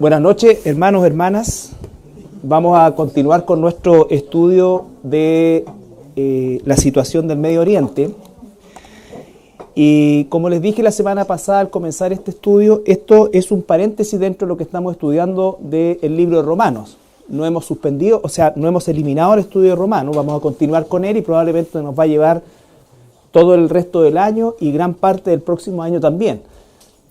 Buenas noches, hermanos, hermanas. Vamos a continuar con nuestro estudio de la situación del Medio Oriente. Y como les dije la semana pasada al comenzar este estudio, esto es un paréntesis dentro de lo que estamos estudiando del libro de Romanos. No hemos suspendido, no hemos eliminado el estudio de Romanos, vamos a continuar con él y probablemente nos va a llevar todo el resto del año y gran parte del próximo año también.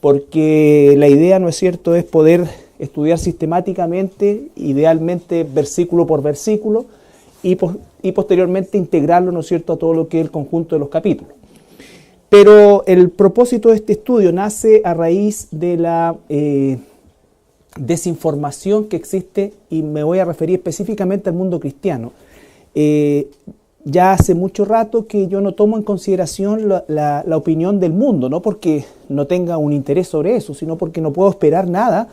Porque la idea, ¿no es cierto?, es poder estudiar sistemáticamente, idealmente versículo por versículo, y posteriormente integrarlo, ¿no es cierto?, a todo lo que es el conjunto de los capítulos. Pero el propósito de este estudio nace a raíz de la desinformación que existe, y me voy a referir específicamente al mundo cristiano. Ya hace mucho rato que yo no tomo en consideración la opinión del mundo, no porque no tenga un interés sobre eso, sino porque no puedo esperar nada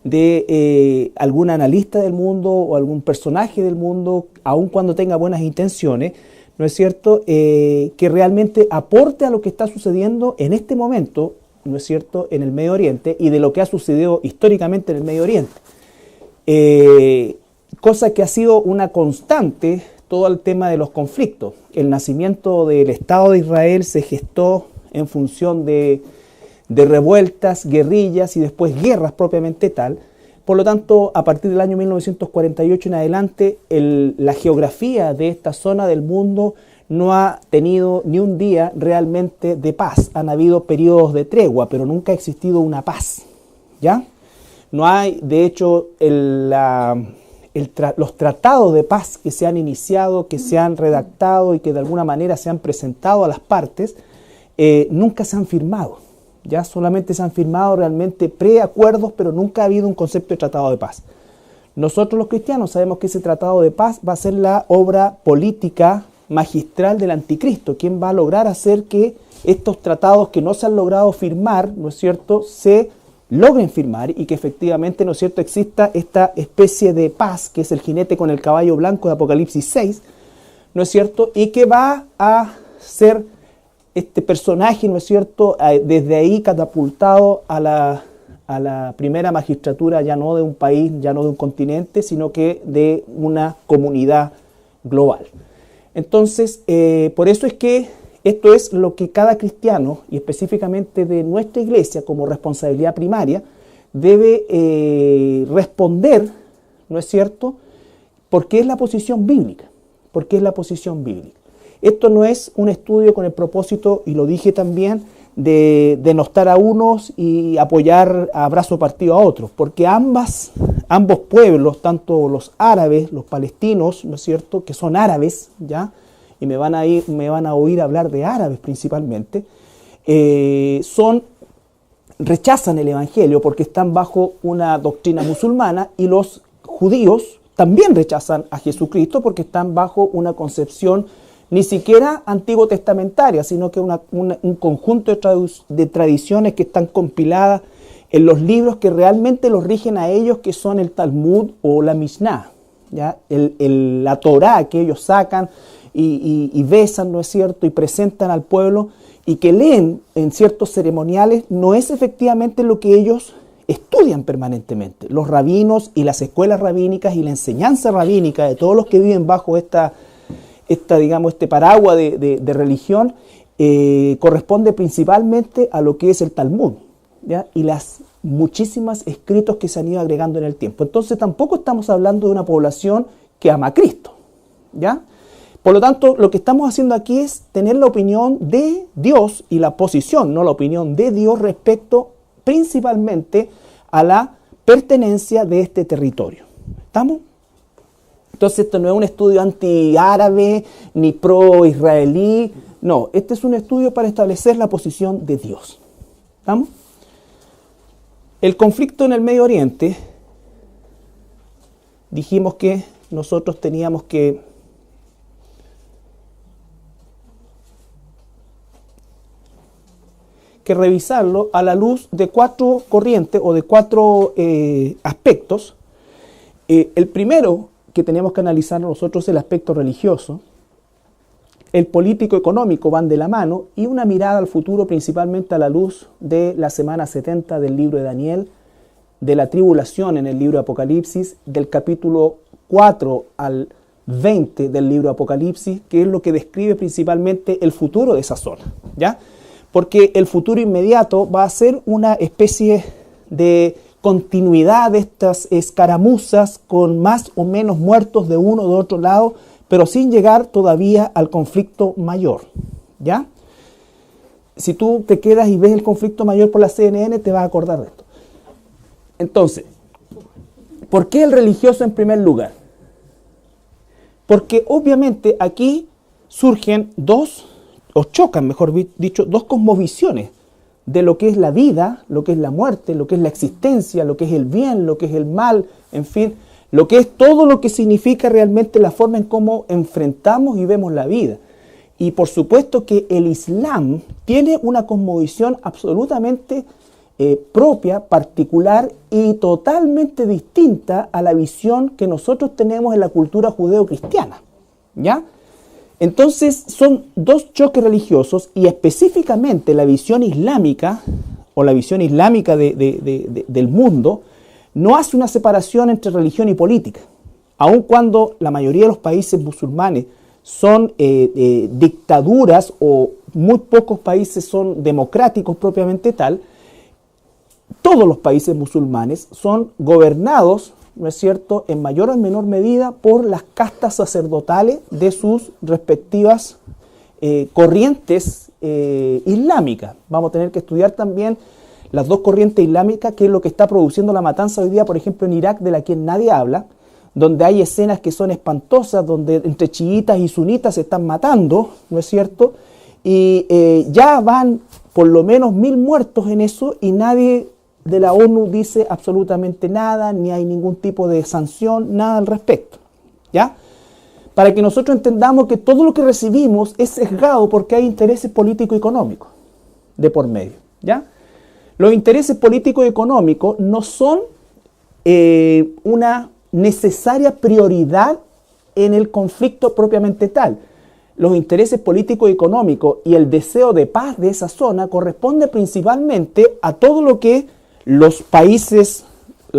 de algún analista del mundo o algún personaje del mundo, aun cuando tenga buenas intenciones, ¿no es cierto?, que realmente aporte a lo que está sucediendo en este momento, ¿no es cierto?, en el Medio Oriente y de lo que ha sucedido históricamente en el Medio Oriente. Cosa que ha sido una constante todo el tema de los conflictos. El nacimiento del Estado de Israel se gestó en función de revueltas, guerrillas y después guerras propiamente tal. Por lo tanto, a partir del año 1948 en adelante, la geografía de esta zona del mundo no ha tenido ni un día realmente de paz. Han habido periodos de tregua, pero nunca ha existido una paz, ¿ya? No hay, de hecho, los tratados de paz que se han iniciado, que se han redactado y que de alguna manera se han presentado a las partes, nunca se han firmado. Ya solamente se han firmado realmente preacuerdos, pero nunca ha habido un concepto de tratado de paz. Nosotros los cristianos sabemos que ese tratado de paz va a ser la obra política magistral del anticristo, quien va a lograr hacer que estos tratados que no se han logrado firmar, ¿no es cierto?, se logren firmar y que efectivamente, ¿no es cierto?, exista esta especie de paz que es el jinete con el caballo blanco de Apocalipsis 6, ¿no es cierto?, y que va a ser este personaje, ¿no es cierto?, desde ahí catapultado a la primera magistratura, ya no de un país, ya no de un continente, sino que de una comunidad global. Entonces, por eso es que esto es lo que cada cristiano, y específicamente de nuestra iglesia como responsabilidad primaria, debe responder, ¿no es cierto?, porque es la posición bíblica, porque es la posición bíblica. Esto no es un estudio con el propósito, y lo dije también, de denostar a unos y apoyar a brazo partido a otros, porque ambos pueblos, tanto los árabes, los palestinos, ¿no es cierto?, que son árabes, ¿ya?, y me van a oír hablar de árabes principalmente, rechazan el evangelio porque están bajo una doctrina musulmana, y los judíos también rechazan a Jesucristo porque están bajo una concepción ni siquiera antiguo testamentaria, sino que un conjunto de tradiciones que están compiladas en los libros que realmente los rigen a ellos, que son el Talmud o la Mishnah, ¿ya? La Torá que ellos sacan y besan, ¿no es cierto?, y presentan al pueblo, y que leen en ciertos ceremoniales, no es efectivamente lo que ellos estudian permanentemente. Los rabinos y las escuelas rabínicas y la enseñanza rabínica de todos los que viven bajo este paraguas de religión corresponde principalmente a lo que es el Talmud, ¿ya?, y las muchísimas escritos que se han ido agregando en el tiempo. Entonces tampoco estamos hablando de una población que ama a Cristo, ¿ya? Por lo tanto, lo que estamos haciendo aquí es tener la opinión de Dios y la posición, no la opinión de Dios respecto principalmente a la pertenencia de este territorio. ¿Estamos? Entonces esto no es un estudio anti-árabe ni pro-israelí, no, este es un estudio para establecer la posición de Dios. ¿Estamos? El conflicto en el Medio Oriente, dijimos que nosotros teníamos que revisarlo a la luz de 4 corrientes o de 4 aspectos. El primero que tenemos que analizar nosotros es el aspecto religioso, el político-económico van de la mano, y una mirada al futuro principalmente a la luz de la semana 70 del libro de Daniel, de la tribulación en el libro de Apocalipsis, del capítulo 4 al 20 del libro de Apocalipsis, que es lo que describe principalmente el futuro de esa zona, ¿ya? Porque el futuro inmediato va a ser una especie de continuidad de estas escaramuzas con más o menos muertos de uno o de otro lado, pero sin llegar todavía al conflicto mayor, ¿ya? Si tú te quedas y ves el conflicto mayor por la CNN, te vas a acordar de esto. Entonces, ¿por qué el religioso en primer lugar? Porque obviamente aquí surgen chocan, mejor dicho, dos cosmovisiones de lo que es la vida, lo que es la muerte, lo que es la existencia, lo que es el bien, lo que es el mal, en fin, lo que es todo lo que significa realmente la forma en cómo enfrentamos y vemos la vida. Y por supuesto que el Islam tiene una cosmovisión absolutamente propia, particular y totalmente distinta a la visión que nosotros tenemos en la cultura judeo-cristiana, ¿ya? Entonces son dos choques religiosos y específicamente la visión islámica o la visión islámica del mundo no hace una separación entre religión y política, aun cuando la mayoría de los países musulmanes son dictaduras o muy pocos países son democráticos propiamente tal. Todos los países musulmanes son gobernados, ¿no es cierto?, en mayor o menor medida por las castas sacerdotales de sus respectivas corrientes islámicas. Vamos a tener que estudiar también las dos corrientes islámicas, que es lo que está produciendo la matanza hoy día, por ejemplo, en Irak, de la que nadie habla, donde hay escenas que son espantosas, donde entre chiitas y sunitas se están matando, ¿no es cierto?, y ya van por lo menos 1000 muertos en eso y nadie de la ONU dice absolutamente nada, ni hay ningún tipo de sanción, nada al respecto, ¿ya? Para que nosotros entendamos que todo lo que recibimos es sesgado porque hay intereses políticos y económicos de por medio, ¿ya? Los intereses políticos y económicos no son una necesaria prioridad en el conflicto propiamente tal. Los intereses políticos y económicos y el deseo de paz de esa zona corresponde principalmente a todo lo que los países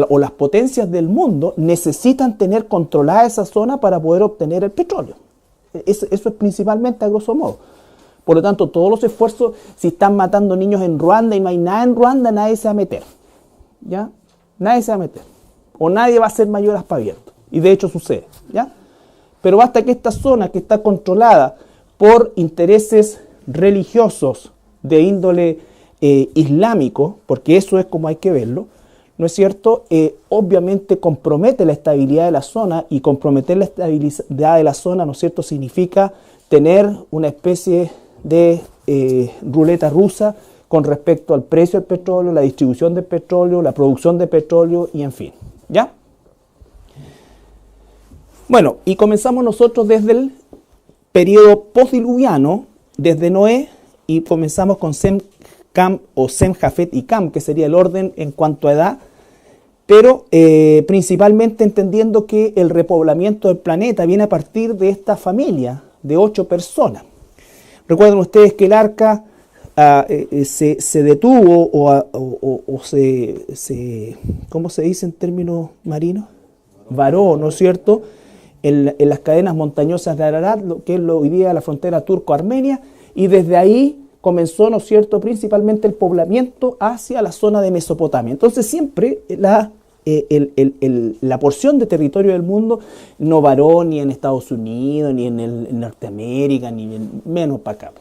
o las potencias del mundo necesitan tener controlada esa zona para poder obtener el petróleo. Eso es principalmente a grosso modo. Por lo tanto, todos los esfuerzos, si están matando niños en Ruanda y no hay nada en Ruanda, nadie se va a meter, ¿ya? Nadie se va a meter. O nadie va a hacer mayor aspaviento. Y de hecho sucede, ¿ya? Pero basta que esta zona que está controlada por intereses religiosos de índole islámico, porque eso es como hay que verlo, ¿no es cierto? Obviamente compromete la estabilidad de la zona, y comprometer la estabilidad de la zona, ¿no es cierto?, significa tener una especie de ruleta rusa con respecto al precio del petróleo, la distribución del petróleo, la producción de petróleo y en fin, ¿ya? Bueno, y comenzamos nosotros desde el periodo postdiluviano, desde Noé, y comenzamos con Sem, Cam o Sem, Jafet y Cam, que sería el orden en cuanto a edad, pero principalmente entendiendo que el repoblamiento del planeta viene a partir de esta familia de 8 personas. Recuerden ustedes que el arca se detuvo o se ¿cómo se dice en términos marinos? Varó, ¿no es cierto?, en las cadenas montañosas de Ararat, que es hoy día la frontera turco-armenia, y desde ahí comenzó, ¿no es cierto?, principalmente el poblamiento hacia la zona de Mesopotamia. Entonces siempre la porción de territorio del mundo no varó ni en Estados Unidos, ni en Norteamérica, ni menos para acá.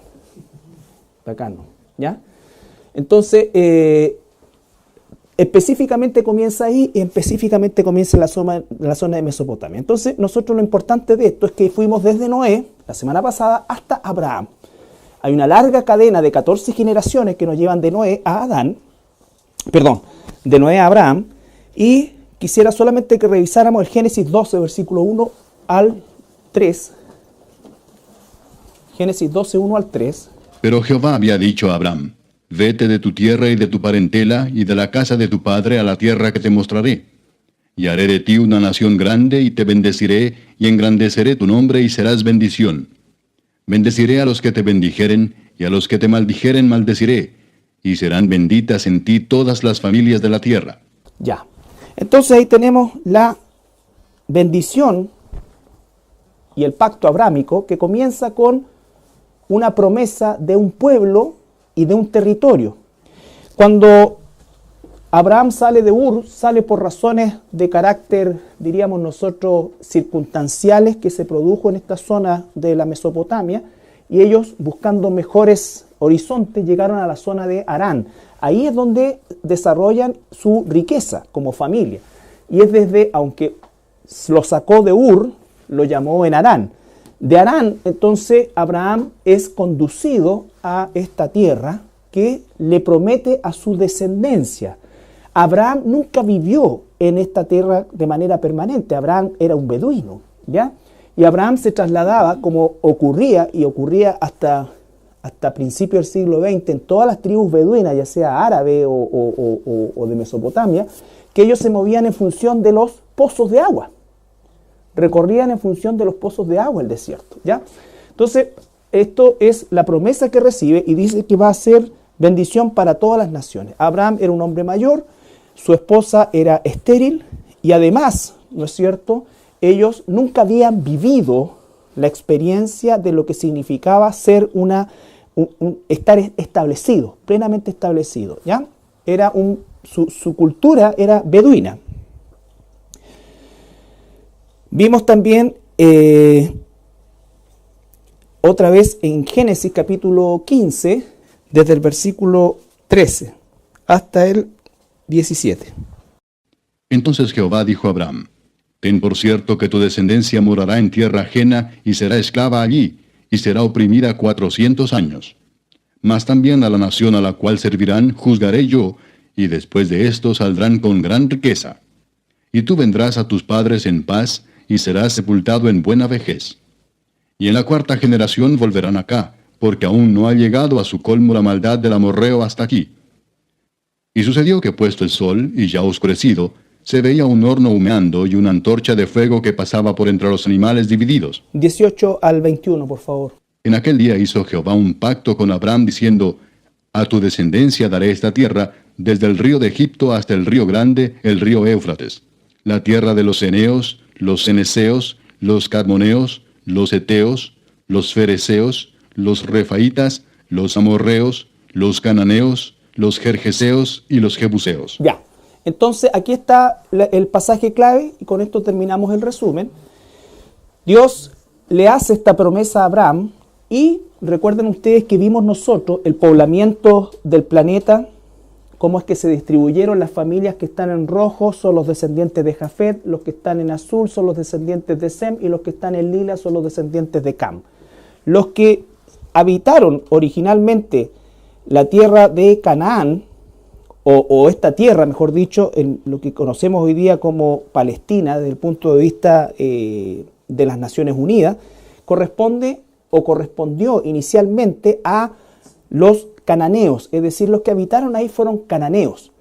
Para acá no, ¿ya? Entonces, específicamente comienza ahí, y específicamente comienza en la zona de Mesopotamia. Entonces, nosotros lo importante de esto es que fuimos desde Noé, la semana pasada, hasta Abraham. Hay una larga cadena de 14 generaciones que nos llevan de Noé a de Noé a Abraham, y quisiera solamente que revisáramos el Génesis 12, versículo 1 al 3. Génesis 12, 1 al 3. Pero Jehová había dicho a Abraham: vete de tu tierra y de tu parentela y de la casa de tu padre a la tierra que te mostraré. Y haré de ti una nación grande, y te bendeciré, y engrandeceré tu nombre, y serás bendición. Bendeciré a los que te bendijeren, y a los que te maldijeren maldeciré, y serán benditas en ti todas las familias de la tierra. Ya, Entonces ahí tenemos la bendición y el pacto abrámico que comienza con una promesa de un pueblo y de un territorio. Cuando Abraham sale de Ur, sale por razones de carácter, diríamos nosotros, circunstanciales que se produjo en esta zona de la Mesopotamia, y ellos, buscando mejores horizontes, llegaron a la zona de Harán. Ahí es donde desarrollan su riqueza como familia. Y es desde, aunque lo sacó de Ur, lo llamó en Harán. De Harán, entonces, Abraham es conducido a esta tierra que le promete a su descendencia. Abraham nunca vivió en esta tierra de manera permanente. Abraham era un beduino, ¿ya? Y Abraham se trasladaba, como ocurría hasta principios del siglo XX, en todas las tribus beduinas, ya sea árabe o de Mesopotamia, que ellos se movían en función de los pozos de agua. Recorrían en función de los pozos de agua el desierto, ¿ya? Entonces, esto es la promesa que recibe y dice que va a ser bendición para todas las naciones. Abraham era un hombre mayor, su esposa era estéril y además, ¿no es cierto?, ellos nunca habían vivido la experiencia de lo que significaba ser estar establecido, plenamente establecido, ¿ya? Su cultura era beduina. Vimos también otra vez en Génesis capítulo 15, desde el versículo 13 hasta el 17. Entonces Jehová dijo a Abraham: Ten por cierto que tu descendencia morará en tierra ajena y será esclava allí, y será oprimida 400 años. Mas también a la nación a la cual servirán juzgaré yo, y después de esto saldrán con gran riqueza. Y tú vendrás a tus padres en paz, y serás sepultado en buena vejez. Y en la 4ª generación volverán acá, porque aún no ha llegado a su colmo la maldad del amorreo hasta aquí. Y sucedió que puesto el sol, y ya oscurecido, se veía un horno humeando y una antorcha de fuego que pasaba por entre los animales divididos. 18 al 21, por favor. En aquel día hizo Jehová un pacto con Abraham, diciendo: A tu descendencia daré esta tierra, desde el río de Egipto hasta el río grande, el río Éufrates, la tierra de los eneos, los ceneseos, los cadmoneos, los eteos, los fereceos, los refaitas, los amorreos, los cananeos, los gergeseos y los jebuseos. Ya, entonces aquí está el pasaje clave y con esto terminamos el resumen. Dios le hace esta promesa a Abraham y recuerden ustedes que vimos nosotros el poblamiento del planeta, cómo es que se distribuyeron las familias que están en rojo, son los descendientes de Jafet, los que están en azul son los descendientes de Sem y los que están en lila son los descendientes de Cam. Los que habitaron originalmente la tierra de Canaán, o esta tierra, mejor dicho, en lo que conocemos hoy día como Palestina, desde el punto de vista de las Naciones Unidas, correspondió inicialmente a los cananeos, es decir, los que habitaron ahí fueron cananeos.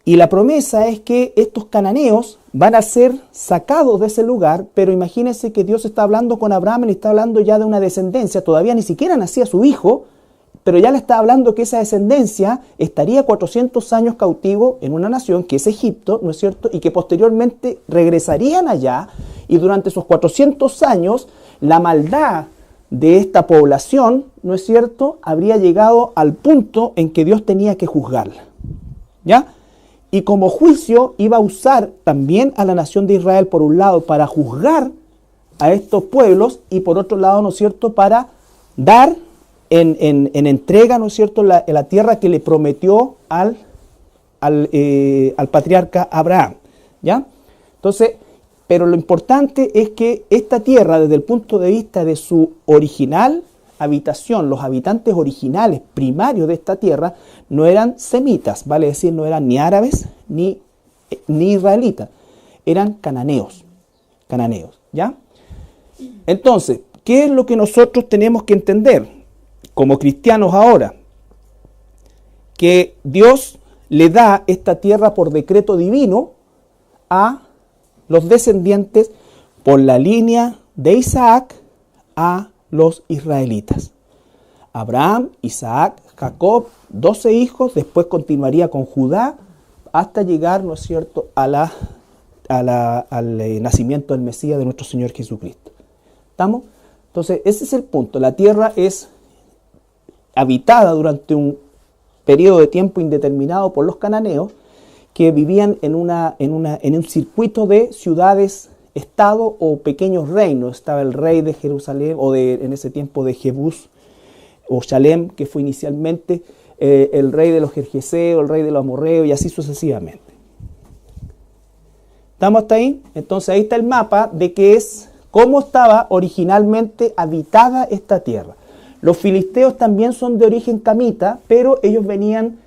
Y la promesa es que estos cananeos van a ser sacados de ese lugar, pero imagínense que Dios está hablando con Abraham y está hablando ya de una descendencia, todavía ni siquiera nacía su hijo, pero ya le está hablando que esa descendencia estaría 400 años cautivo en una nación que es Egipto, ¿no es cierto? Y que posteriormente regresarían allá y durante esos 400 años la maldad de esta población, ¿no es cierto?, habría llegado al punto en que Dios tenía que juzgarla, ¿ya? Y como juicio iba a usar también a la nación de Israel, por un lado, para juzgar a estos pueblos y por otro lado, ¿no es cierto?, para dar en entrega, ¿no es cierto?, la tierra que le prometió al patriarca Abraham, ¿ya? Entonces, pero lo importante es que esta tierra, desde el punto de vista de su original habitación, los habitantes originales, primarios de esta tierra, no eran semitas, vale decir, no eran ni árabes ni israelitas, eran cananeos, ¿ya? Entonces, ¿qué es lo que nosotros tenemos que entender como cristianos ahora? Que Dios le da esta tierra por decreto divino a los descendientes por la línea de Isaac a los israelitas. Abraham, Isaac, Jacob, 12 hijos, después continuaría con Judá hasta llegar, ¿no es cierto?, al nacimiento del Mesías de nuestro Señor Jesucristo. ¿Estamos? Entonces, ese es el punto. La tierra es habitada durante un periodo de tiempo indeterminado por los cananeos, que vivían en un circuito de ciudades, estado o pequeños reinos. Estaba el rey de Jerusalén, en ese tiempo de Jebús o Shalem, que fue inicialmente el rey de los Gergeseos, el rey de los amorreos, y así sucesivamente. ¿Estamos hasta ahí? Entonces ahí está el mapa de cómo estaba originalmente habitada esta tierra. Los filisteos también son de origen camita, pero ellos venían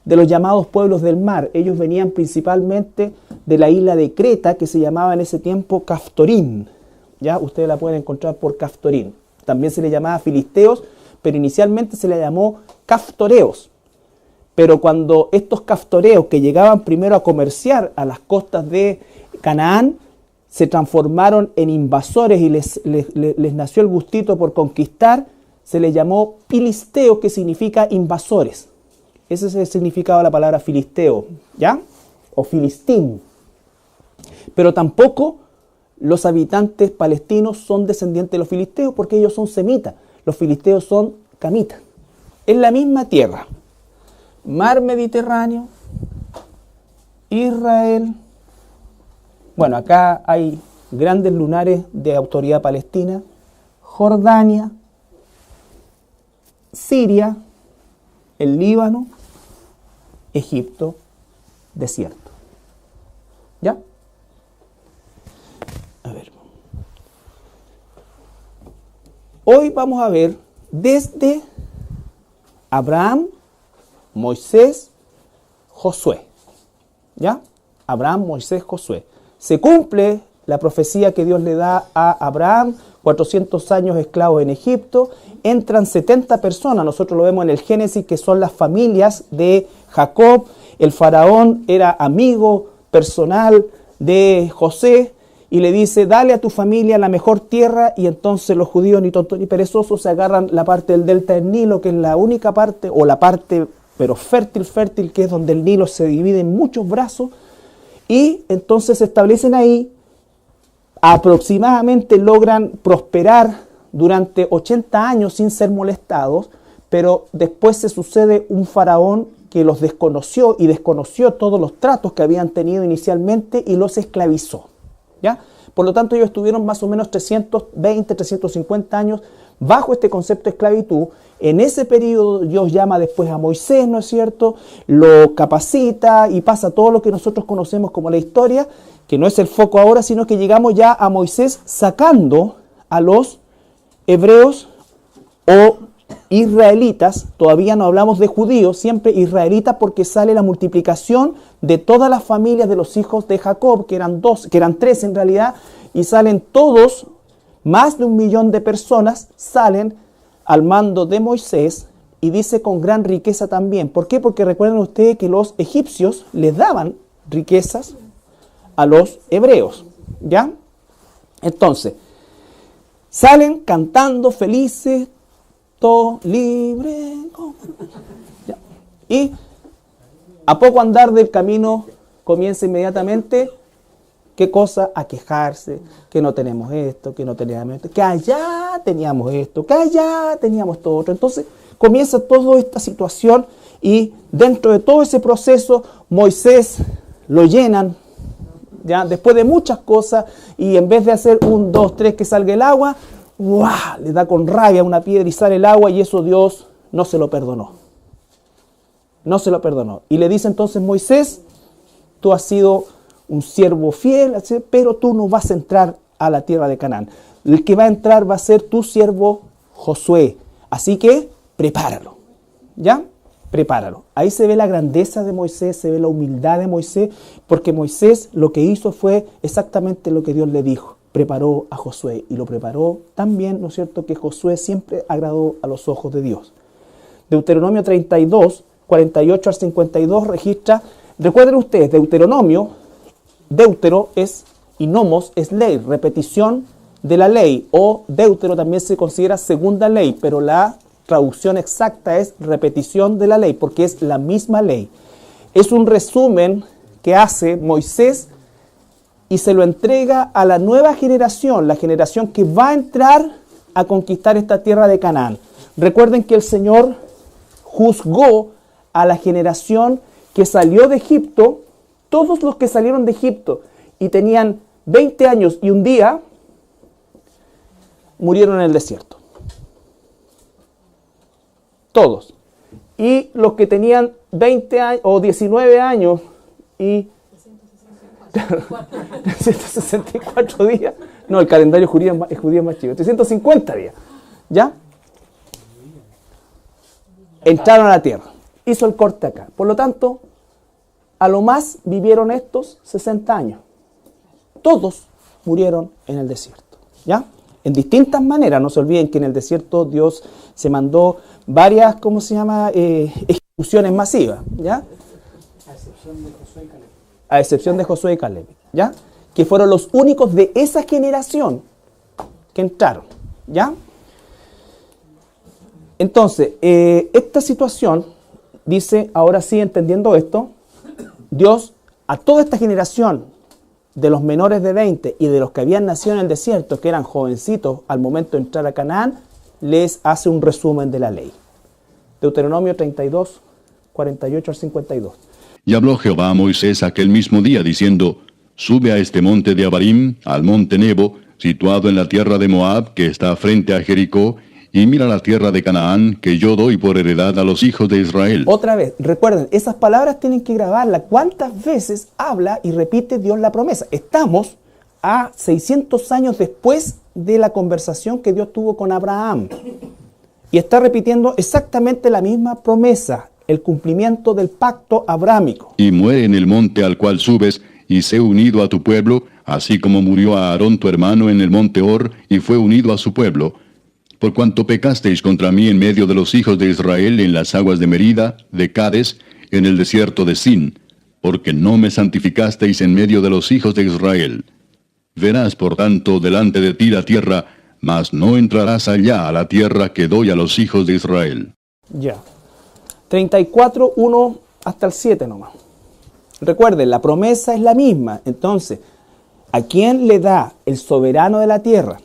de los llamados pueblos del mar. Ellos venían principalmente de la isla de Creta, que se llamaba en ese tiempo Caftorín. ¿Ya? Ustedes la pueden encontrar por Caftorín. También se le llamaba filisteos, pero inicialmente se le llamó caftoreos. Pero cuando estos caftoreos, que llegaban primero a comerciar a las costas de Canaán, se transformaron en invasores y les nació el gustito por conquistar, se les llamó filisteos, que significa invasores. Ese es el significado de la palabra filisteo, ¿ya? O filistín. Pero tampoco los habitantes palestinos son descendientes de los filisteos, porque ellos son semitas. Los filisteos son camitas. Es la misma tierra. Mar Mediterráneo, Israel. Bueno, acá hay grandes lunares de autoridad palestina. Jordania, Siria, el Líbano, Egipto, desierto. ¿Ya? A ver. Hoy vamos a ver desde Abraham, Moisés, Josué. ¿Ya? Abraham, Moisés, Josué. Se cumple la profecía que Dios le da a Abraham, 400 años esclavos en Egipto, entran 70 personas, nosotros lo vemos en el Génesis, que son las familias de Jacob. El faraón era amigo personal de José y le dice: dale a tu familia la mejor tierra. Y entonces los judíos, ni tontos ni perezosos, se agarran la parte del delta del Nilo, que es la única parte, o la parte pero fértil, que es donde el Nilo se divide en muchos brazos, y entonces se establecen ahí. Aproximadamente logran prosperar durante 80 años sin ser molestados, pero después se sucede un faraón que los desconoció y desconoció todos los tratos que habían tenido inicialmente y los esclavizó. ¿Ya? Por lo tanto, ellos estuvieron más o menos 320, 350 años bajo este concepto de esclavitud. En ese periodo Dios llama después a Moisés, ¿no es cierto? Lo capacita y pasa todo lo que nosotros conocemos como la historia, que no es el foco ahora, sino que llegamos ya a Moisés sacando a los hebreos o israelitas. Todavía no hablamos de judíos, siempre israelitas, porque sale la multiplicación de todas las familias de los hijos de Jacob, que eran tres en realidad, y salen todos, más de 1 millón de personas, salen al mando de Moisés, y dice con gran riqueza también. ¿Por qué? Porque recuerden ustedes que los egipcios les daban riquezas a los hebreos, ¿ya? Entonces, salen cantando felices, todo libre, ¿ya? Y a poco andar del camino comienza inmediatamente, ¿qué cosa? A quejarse, que no tenemos esto, que no teníamos esto, que allá teníamos esto, que allá teníamos todo otro. Entonces comienza toda esta situación, y dentro de todo ese proceso Moisés lo llenan, ¿ya? Después de muchas cosas, y en vez de hacer 1, 2, 3 que salga el agua, ¡guau!, le da con rabia una piedra y sale el agua, y eso Dios no se lo perdonó. No se lo perdonó. Y le dice entonces: Moisés, tú has sido un siervo fiel, pero tú no vas a entrar a la tierra de Canaán. El que va a entrar va a ser tu siervo Josué. Así que prepáralo. ¿Ya? Prepáralo. Ahí se ve la grandeza de Moisés, se ve la humildad de Moisés, porque Moisés lo que hizo fue exactamente lo que Dios le dijo. Preparó a Josué, y lo preparó tan bien, ¿no es cierto?, que Josué siempre agradó a los ojos de Dios. Deuteronomio 32, 48 al 52 registra, recuerden ustedes, Deuteronomio, Deutero es, y nomos es ley, repetición de la ley, o Deutero también se considera segunda ley, pero la traducción exacta es repetición de la ley, porque es la misma ley. Es un resumen que hace Moisés y se lo entrega a la nueva generación, la generación que va a entrar a conquistar esta tierra de Canaán. Recuerden que el Señor juzgó a la generación que salió de Egipto, todos los que salieron de Egipto y tenían 20 años y un día, murieron en el desierto. Todos. Y los que tenían 20 años o 19 años y 364 días. No, el calendario judío es más chico. 350 días. ¿Ya? Entraron a la tierra. Hizo el corte acá. Por lo tanto, a lo más vivieron estos 60 años. Todos murieron en el desierto. ¿Ya? En distintas maneras. No se olviden que en el desierto Dios se mandó varias, ¿cómo se llama? Ejecuciones masivas. ¿Ya? A excepción de Josué y Caleb, ¿ya? Que fueron los únicos de esa generación que entraron, ¿ya? Entonces, esta situación, dice, ahora sí, entendiendo esto, Dios a toda esta generación de los menores de 20 y de los que habían nacido en el desierto, que eran jovencitos al momento de entrar a Canaán, les hace un resumen de la ley. Deuteronomio 32, 48 al 52. Y habló Jehová a Moisés aquel mismo día, diciendo, sube a este monte de Abarim, al monte Nebo, situado en la tierra de Moab, que está frente a Jericó, y mira la tierra de Canaán, que yo doy por heredad a los hijos de Israel. Otra vez, recuerden, esas palabras tienen que grabarlas. ¿Cuántas veces habla y repite Dios la promesa? Estamos a 600 años después de la conversación que Dios tuvo con Abraham. Y está repitiendo exactamente la misma promesa, el cumplimiento del pacto abrámico. Y muere en el monte al cual subes, y sé unido a tu pueblo, así como murió a Aarón tu hermano en el monte Hor, y fue unido a su pueblo. Por cuanto pecasteis contra mí en medio de los hijos de Israel en las aguas de Merida, de Cades, en el desierto de Sin, porque no me santificasteis en medio de los hijos de Israel. Verás, por tanto, delante de ti la tierra, mas no entrarás allá a la tierra que doy a los hijos de Israel. Ya. 34, 1 hasta el 7 nomás. Recuerden, la promesa es la misma. Entonces, ¿a quién le da el soberano de la tierra?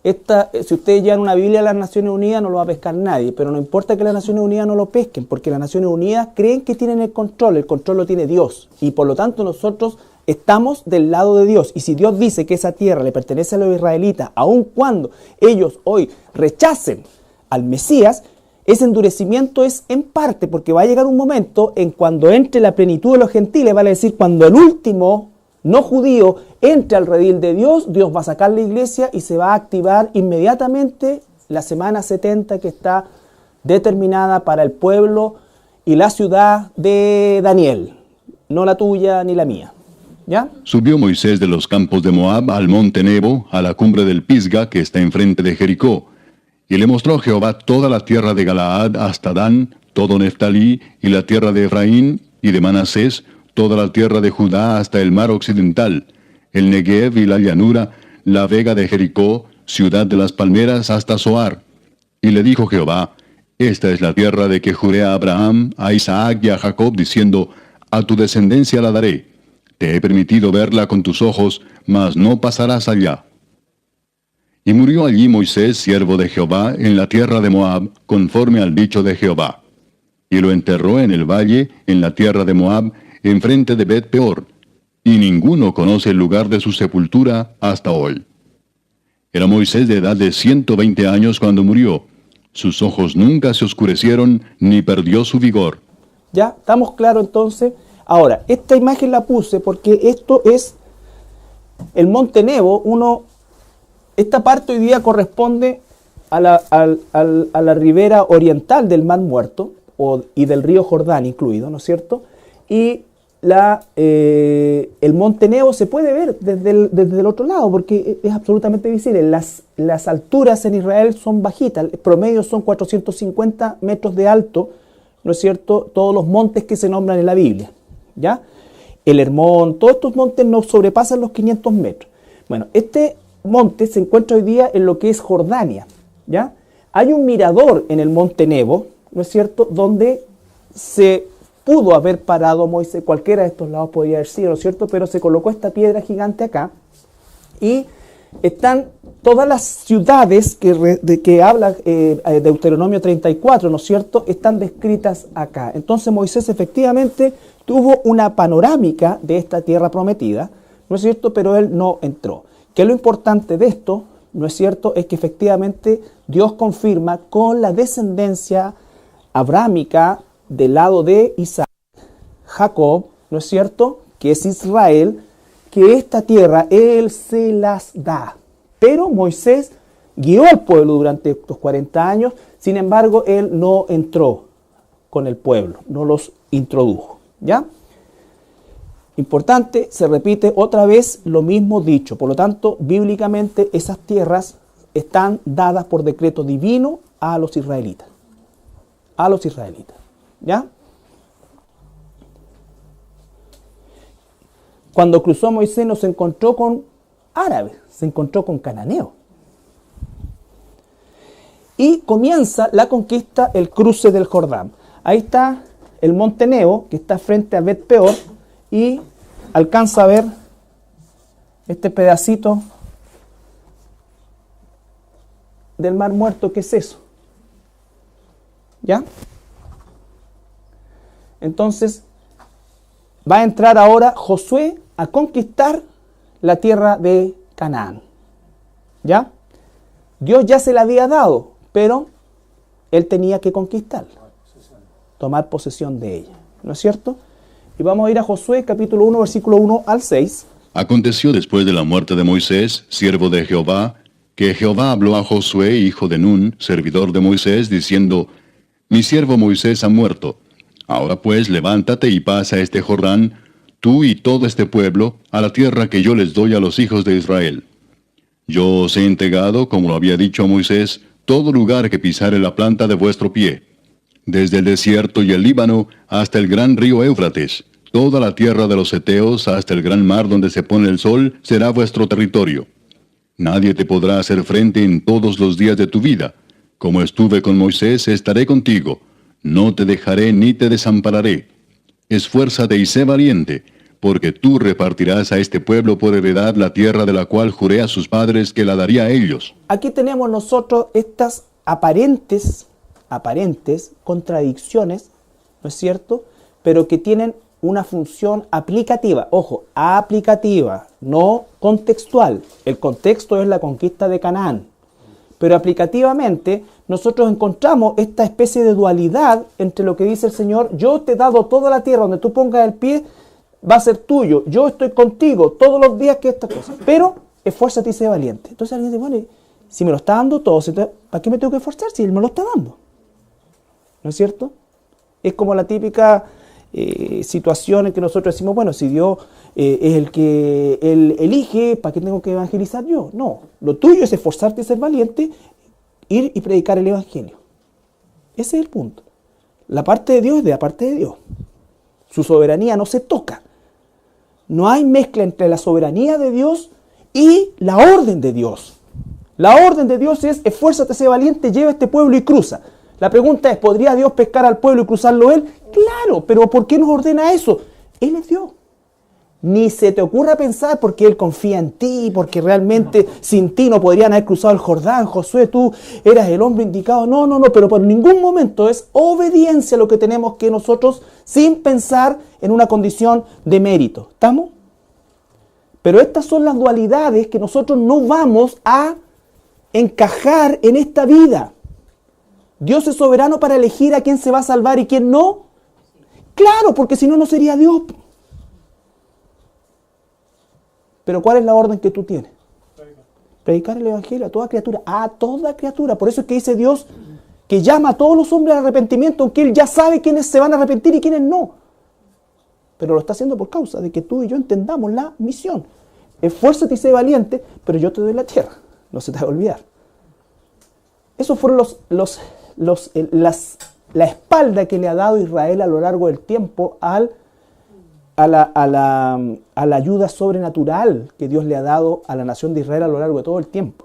Si ustedes llevan una Biblia a las Naciones Unidas, no lo va a pescar nadie, pero no importa que las Naciones Unidas no lo pesquen, porque las Naciones Unidas creen que tienen el control lo tiene Dios, y por lo tanto nosotros estamos del lado de Dios. Y si Dios dice que esa tierra le pertenece a los israelitas, aun cuando ellos hoy rechacen al Mesías, ese endurecimiento es en parte porque va a llegar un momento en cuando entre la plenitud de los gentiles, vale decir, cuando el último no judío entre al redil de Dios, Dios va a sacar la iglesia y se va a activar inmediatamente la semana 70 que está determinada para el pueblo y la ciudad de Daniel, no la tuya ni la mía. ¿Ya? Subió Moisés de los campos de Moab al monte Nebo, a la cumbre del Pisga que está enfrente de Jericó. Y le mostró Jehová toda la tierra de Galaad hasta Dan, todo Neftalí, y la tierra de Efraín y de Manasés, toda la tierra de Judá hasta el mar occidental, el Negev y la llanura, la vega de Jericó, ciudad de las palmeras hasta Zoar. Y le dijo Jehová, esta es la tierra de que juré a Abraham, a Isaac y a Jacob, diciendo, a tu descendencia la daré. Te he permitido verla con tus ojos, mas no pasarás allá. Y murió allí Moisés, siervo de Jehová, en la tierra de Moab, conforme al dicho de Jehová. Y lo enterró en el valle, en la tierra de Moab, enfrente de Bet Peor, y ninguno conoce el lugar de su sepultura hasta hoy. Era Moisés de edad de 120 años cuando murió. Sus ojos nunca se oscurecieron, ni perdió su vigor. ¿Ya? ¿Estamos claros entonces? Ahora, esta imagen la puse porque esto es el monte Nebo. Esta parte hoy día corresponde a la ribera oriental del Mar Muerto, y del río Jordán incluido, ¿no es cierto? Y el monte Nebo se puede ver desde el otro lado porque es absolutamente visible. Las alturas en Israel son bajitas, el promedio son 450 metros de alto, ¿no es cierto? Todos los montes que se nombran en la Biblia, ¿ya? El Hermón, todos estos montes no sobrepasan los 500 metros. Bueno, este monte se encuentra hoy día en lo que es Jordania, ¿ya? Hay un mirador en el monte Nebo, ¿no es cierto?, donde se pudo haber parado Moisés, cualquiera de estos lados podría haber sido, ¿no es cierto? Pero se colocó esta piedra gigante acá y están todas las ciudades de que habla Deuteronomio 34, ¿no es cierto?, están descritas acá. Entonces Moisés efectivamente tuvo una panorámica de esta tierra prometida, ¿no es cierto?, pero él no entró. ¿Qué es lo importante de esto? ¿No es cierto? Es que efectivamente Dios confirma con la descendencia abrámica del lado de Isaac, Jacob, ¿no es cierto?, que es Israel, que esta tierra Él se las da. Pero Moisés guió al pueblo durante estos 40 años, sin embargo, Él no entró con el pueblo, no los introdujo, ¿ya? Importante, se repite otra vez lo mismo dicho. Por lo tanto, bíblicamente esas tierras están dadas por decreto divino a los israelitas. A los israelitas, ¿ya? Cuando cruzó Moisés no se encontró con árabes, se encontró con cananeos. Y comienza la conquista, el cruce del Jordán. Ahí está el monte Nebo, que está frente a Bet Peor, y alcanza a ver este pedacito del Mar Muerto. ¿Qué es eso? ¿Ya? Entonces va a entrar ahora Josué a conquistar la tierra de Canaán. ¿Ya? Dios ya se la había dado, pero él tenía que conquistarla, tomar posesión de ella, ¿no es cierto? Y vamos a ir a Josué capítulo 1, versículo 1 al 6. Aconteció después de la muerte de Moisés, siervo de Jehová, que Jehová habló a Josué, hijo de Nun, servidor de Moisés, diciendo: Mi siervo Moisés ha muerto. Ahora pues levántate y pasa este Jordán, tú y todo este pueblo, a la tierra que yo les doy a los hijos de Israel. Yo os he entregado, como lo había dicho a Moisés, todo lugar que pisare la planta de vuestro pie, desde el desierto y el Líbano hasta el gran río Éufrates, toda la tierra de los heteos hasta el gran mar donde se pone el sol será vuestro territorio. Nadie te podrá hacer frente en todos los días de tu vida. Como estuve con Moisés, estaré contigo. No te dejaré ni te desampararé. Esfuérzate y sé valiente, porque tú repartirás a este pueblo por heredad la tierra de la cual juré a sus padres que la daría a ellos. Aquí tenemos nosotros estas aparentes contradicciones, ¿no es cierto?, pero que tienen una función aplicativa. Ojo, aplicativa, no contextual. El contexto es la conquista de Canaán. Pero aplicativamente nosotros encontramos esta especie de dualidad entre lo que dice el Señor: yo te he dado toda la tierra, donde tú pongas el pie va a ser tuyo, yo estoy contigo todos los días que estas cosas, pero esfuérzate y sé valiente. Entonces alguien dice: bueno, si me lo está dando todo, ¿para qué me tengo que esforzar si Él me lo está dando? ¿No es cierto? Es como la típica situación en que nosotros decimos: bueno, si Dios es el que Él elige, ¿para qué tengo que evangelizar yo? No, lo tuyo es esforzarte y ser valiente, ir y predicar el evangelio. Ese es el punto. La parte de Dios es de la parte de Dios. Su soberanía no se toca. No hay mezcla entre la soberanía de Dios y la orden de Dios. La orden de Dios es: esfuérzate, sé valiente, lleva a este pueblo y cruza. La pregunta es: ¿podría Dios pescar al pueblo y cruzarlo Él? Claro, pero ¿por qué nos ordena eso? Él es Dios. Ni se te ocurra pensar porque Él confía en ti, porque realmente sin ti no podrían haber cruzado el Jordán. Josué, tú eras el hombre indicado. No, pero por ningún momento es obediencia lo que tenemos que nosotros, sin pensar en una condición de mérito. ¿Estamos? Pero estas son las dualidades que nosotros no vamos a encajar en esta vida. Dios es soberano para elegir a quién se va a salvar y quién no. Claro, porque si no, no sería Dios. Pero ¿cuál es la orden que tú tienes? Predicar el evangelio a toda criatura. A toda criatura. Por eso es que dice Dios que llama a todos los hombres al arrepentimiento, aunque Él ya sabe quiénes se van a arrepentir y quiénes no. Pero lo está haciendo por causa de que tú y yo entendamos la misión. Esfuérzate y sé valiente, pero yo te doy la tierra. No se te va a olvidar. Esos fueron la espalda que le ha dado Israel a lo largo del tiempo a la ayuda sobrenatural que Dios le ha dado a la nación de Israel a lo largo de todo el tiempo.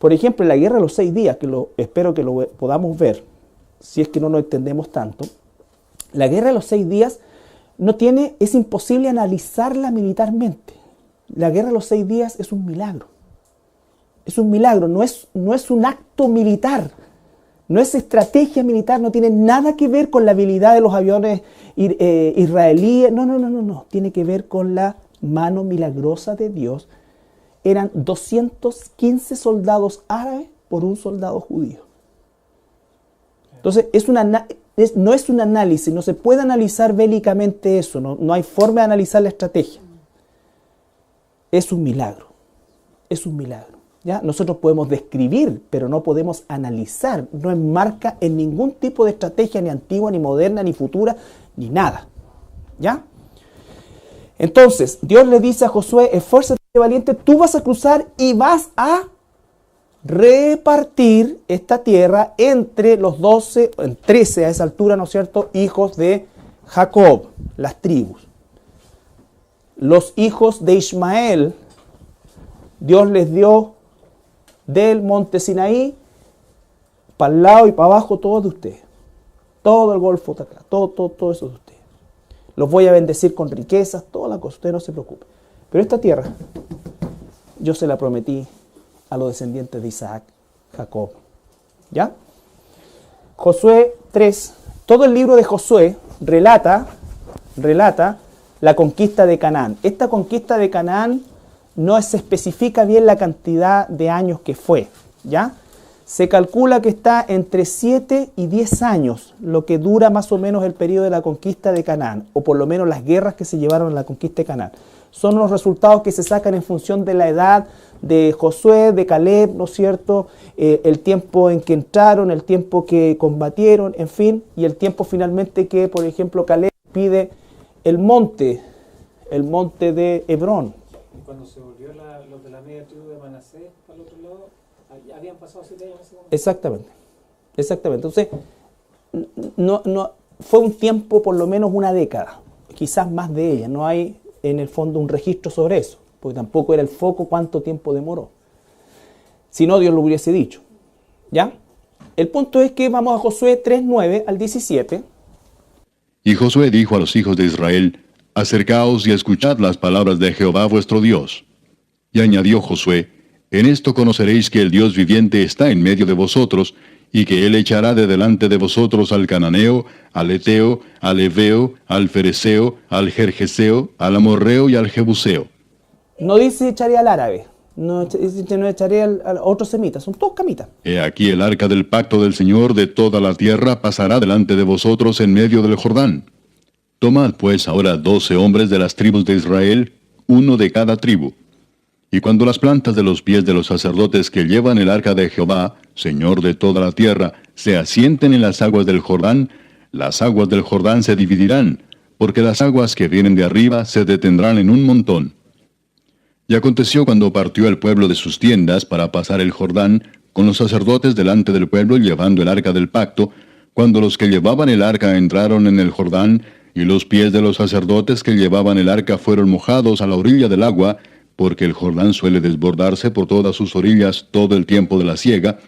Por ejemplo, en la guerra de los 6 días, que espero que lo podamos ver, si es que no nos extendemos tanto, La guerra de los 6 días es imposible analizarla militarmente. La guerra de los 6 días es un milagro. Es un milagro, no es un acto militar, no es estrategia militar, no tiene nada que ver con la habilidad de los aviones israelíes, no, tiene que ver con la mano milagrosa de Dios. Eran 215 soldados árabes por un soldado judío. Entonces, no es un análisis, no se puede analizar bélicamente eso, no hay forma de analizar la estrategia. Es un milagro, es un milagro. ¿Ya? Nosotros podemos describir, pero no podemos analizar, no enmarca en ningún tipo de estrategia, ni antigua, ni moderna, ni futura, ni nada. ¿Ya? Entonces, Dios le dice a Josué, esfuérzate valiente, tú vas a cruzar y vas a repartir esta tierra entre los 12, 13 a esa altura, ¿no es cierto?, hijos de Jacob, las tribus. Los hijos de Ismael, Dios les dio del monte Sinaí, para el lado y para abajo, todo de ustedes. Todo el golfo de acá, todo eso de ustedes. Los voy a bendecir con riquezas, toda la cosa, ustedes no se preocupen. Pero esta tierra, yo se la prometí a los descendientes de Isaac, Jacob. ¿Ya? Josué 3, todo el libro de Josué relata la conquista de Canaán. Esta conquista de Canaán no se especifica bien la cantidad de años que fue, ¿ya? Se calcula que está entre 7 y 10 años, lo que dura más o menos el periodo de la conquista de Canaán, o por lo menos las guerras que se llevaron en la conquista de Canaán. Son los resultados que se sacan en función de la edad de Josué, de Caleb, ¿no es cierto? El tiempo en que entraron, el tiempo que combatieron, en fin, y el tiempo finalmente que, por ejemplo, Caleb pide el monte de Hebrón. Y cuando se volvió los de la media tribu de Manasés para el otro lado, habían pasado 7 años en ese momento. Exactamente. Entonces, no fue un tiempo, por lo menos una década, quizás más de ella. No hay en el fondo un registro sobre eso, porque tampoco era el foco cuánto tiempo demoró. Si no, Dios lo hubiese dicho. ¿Ya? El punto es que vamos a Josué 3:9 al 17. Y Josué dijo a los hijos de Israel, acercaos y escuchad las palabras de Jehová vuestro Dios. Y añadió Josué, en esto conoceréis que el Dios viviente está en medio de vosotros, y que él echará de delante de vosotros al cananeo, al eteo, al heveo, al fereceo, al jerjeseo, al amorreo y al jebuseo. No dice echaré al árabe, no echaré al otro semita, son todos camitas. He aquí el arca del pacto del Señor de toda la tierra pasará delante de vosotros en medio del Jordán. Tomad pues ahora 12 hombres de las tribus de Israel, uno de cada tribu. Y cuando las plantas de los pies de los sacerdotes que llevan el arca de Jehová, Señor de toda la tierra, se asienten en las aguas del Jordán, las aguas del Jordán se dividirán, porque las aguas que vienen de arriba se detendrán en un montón. Y aconteció cuando partió el pueblo de sus tiendas para pasar el Jordán, con los sacerdotes delante del pueblo llevando el arca del pacto, cuando los que llevaban el arca entraron en el Jordán, y los pies de los sacerdotes que llevaban el arca fueron mojados a la orilla del agua, porque el Jordán suele desbordarse por todas sus orillas todo el tiempo de la siega,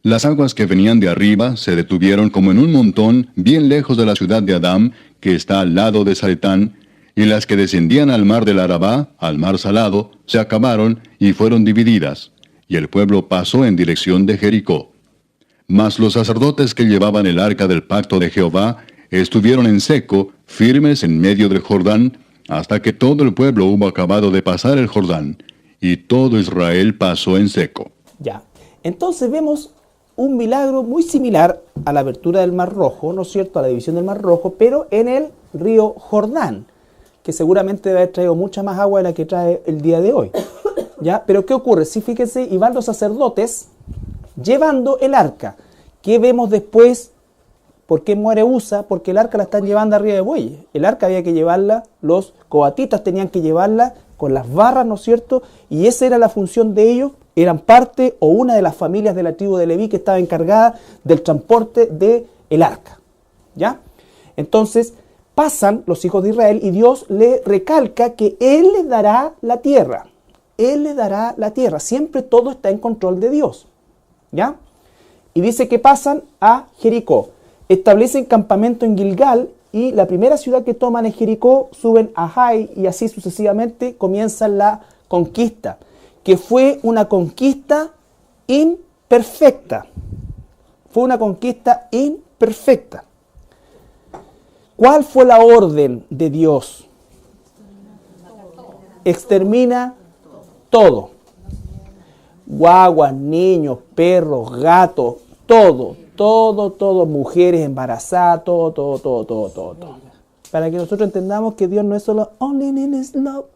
las aguas que venían de arriba se detuvieron como en un montón bien lejos de la ciudad de Adám, que está al lado de Zaretán, y las que descendían al mar del Arabá, al mar salado, se acabaron y fueron divididas, y el pueblo pasó en dirección de Jericó. Mas los sacerdotes que llevaban el arca del pacto de Jehová estuvieron en seco, firmes en medio del Jordán, hasta que todo el pueblo hubo acabado de pasar el Jordán, y todo Israel pasó en seco. Ya, entonces vemos un milagro muy similar a la abertura del Mar Rojo, ¿no es cierto?, a la división del Mar Rojo, pero en el río Jordán, que seguramente debe haber traído mucha más agua de la que trae el día de hoy. ¿Ya? Pero ¿qué ocurre? Sí, fíjense, y van los sacerdotes llevando el arca. ¿Qué vemos después? ¿Por qué muere Usa? Porque el arca la están llevando arriba de bueyes. El arca había que llevarla, los coatitas tenían que llevarla con las barras, ¿no es cierto? Y esa era la función de ellos. Eran parte o una de las familias de la tribu de Leví que estaba encargada del transporte del arca. ¿Ya? Entonces, pasan los hijos de Israel y Dios le recalca que Él les dará la tierra. Él les dará la tierra. Siempre todo está en control de Dios. ¿Ya? Y dice que pasan a Jericó. Establecen campamento en Gilgal y la primera ciudad que toman es Jericó, suben a Jai y así sucesivamente comienzan la conquista, que fue una conquista imperfecta. Fue una conquista imperfecta. ¿Cuál fue la orden de Dios? Extermina todo. Guaguas, niños, perros, gatos, todo, mujeres embarazadas, todo. Para que nosotros entendamos que Dios no es solo only in his love.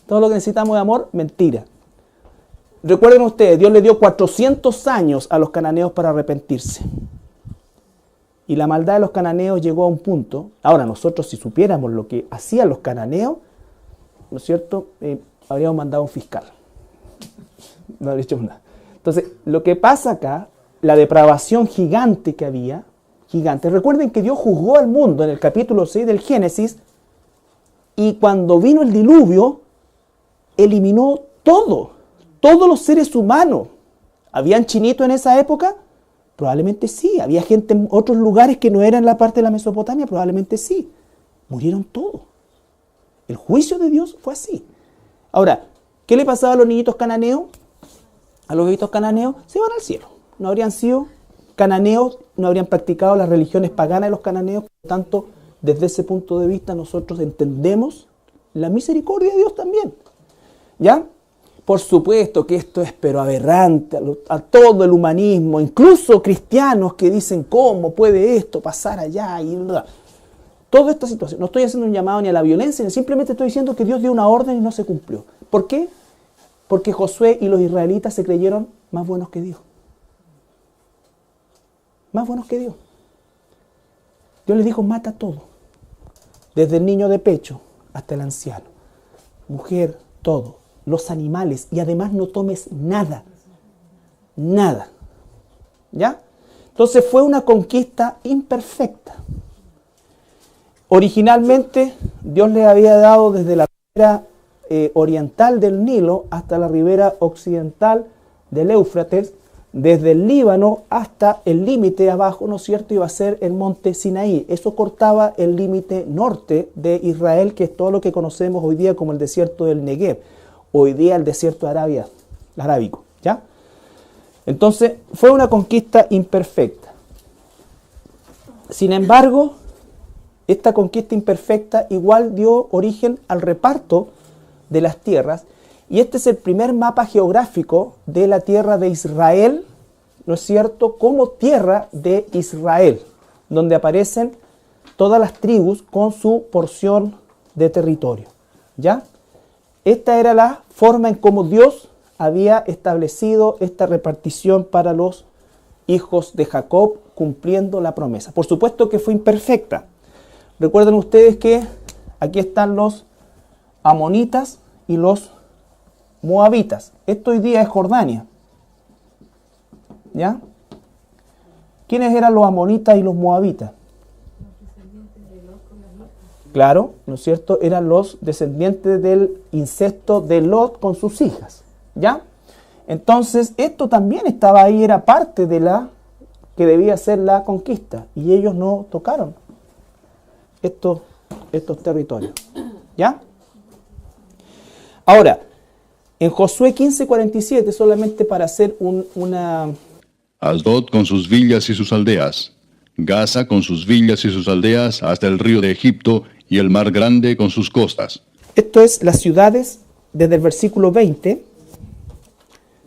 Todo lo que necesitamos de amor, mentira. Recuerden ustedes, Dios le dio 400 años a los cananeos para arrepentirse. Y la maldad de los cananeos llegó a un punto. Ahora, nosotros si supiéramos lo que hacían los cananeos, ¿no es cierto? Habríamos mandado un fiscal. No habría hecho nada. Entonces, lo que pasa acá, la depravación gigante que había, gigante. Recuerden que Dios juzgó al mundo en el capítulo 6 del Génesis, y cuando vino el diluvio, eliminó todos los seres humanos. ¿Habían chinitos en esa época? Probablemente sí. ¿Había gente en otros lugares que no eran la parte de la Mesopotamia? Probablemente sí. Murieron todos. El juicio de Dios fue así. Ahora, ¿qué le pasaba a los niñitos cananeos? A los bebitos cananeos se iban al cielo. No habrían sido cananeos, no habrían practicado las religiones paganas de los cananeos. Por lo tanto, desde ese punto de vista nosotros entendemos la misericordia de Dios también. ¿Ya? Por supuesto que esto es pero aberrante a todo el humanismo, incluso cristianos que dicen ¿cómo puede esto pasar allá? Y toda esta situación. No estoy haciendo un llamado ni a la violencia, simplemente estoy diciendo que Dios dio una orden y no se cumplió. ¿Por qué? Porque Josué y los israelitas se creyeron más buenos que Dios. Más buenos que Dios. Dios les dijo, mata todo. Desde el niño de pecho hasta el anciano. Mujer, todo. Los animales. Y además no tomes nada. Nada. ¿Ya? Entonces fue una conquista imperfecta. Originalmente Dios les había dado desde la ribera oriental del Nilo hasta la ribera occidental del Éufrates, desde el Líbano hasta el límite abajo, ¿no es cierto? Iba a ser el monte Sinaí. Eso cortaba el límite norte de Israel, que es todo lo que conocemos hoy día como el desierto del Negev, hoy día el desierto de Arabia, el arábico, ¿ya? Entonces fue una conquista imperfecta. Sin embargo, esta conquista imperfecta igual dio origen al reparto de las tierras, y este es el primer mapa geográfico de la tierra de Israel, ¿no es cierto?, como tierra de Israel, donde aparecen todas las tribus con su porción de territorio, ¿ya? Esta era la forma en cómo Dios había establecido esta repartición para los hijos de Jacob, cumpliendo la promesa. Por supuesto que fue imperfecta. Recuerden ustedes que aquí están los amonitas y los moabitas. Esto hoy día es Jordania. ¿Ya? ¿Quiénes eran los amonitas y los moabitas? Claro, ¿no es cierto? Eran los descendientes del incesto de Lot con sus hijas. ¿Ya? Entonces, esto también estaba ahí, era parte de la que debía ser la conquista. Y ellos no tocaron estos territorios. ¿Ya? Ahora, en Josué 15:47, solamente para hacer una... Asdod con sus villas y sus aldeas, Gaza con sus villas y sus aldeas hasta el río de Egipto y el mar grande con sus costas. Esto es las ciudades desde el versículo 20,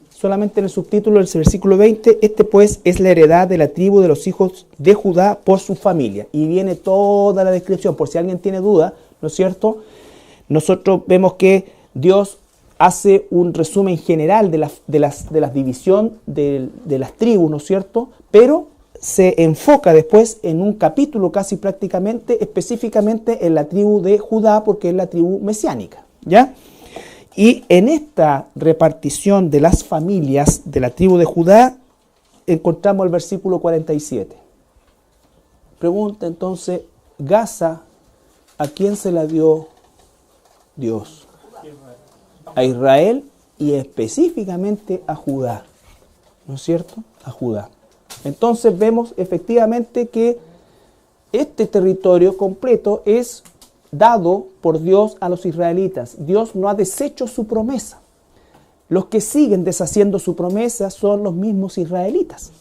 solamente en el subtítulo del versículo 20, este pues es la heredad de la tribu de los hijos de Judá por su familia. Y viene toda la descripción, por si alguien tiene duda, ¿no es cierto? Nosotros vemos que Dios hace un resumen general de las divisiones de las tribus, ¿no es cierto? Pero se enfoca después en un capítulo casi prácticamente, específicamente en la tribu de Judá, porque es la tribu mesiánica, ¿ya? Y en esta repartición de las familias de la tribu de Judá, encontramos el versículo 47. Pregunta entonces, Gaza, ¿a quién se la dio Dios? A Israel y específicamente a Judá, ¿no es cierto? A Judá. Entonces vemos efectivamente que este territorio completo es dado por Dios a los israelitas. Dios no ha deshecho su promesa. Los que siguen deshaciendo su promesa son los mismos israelitas.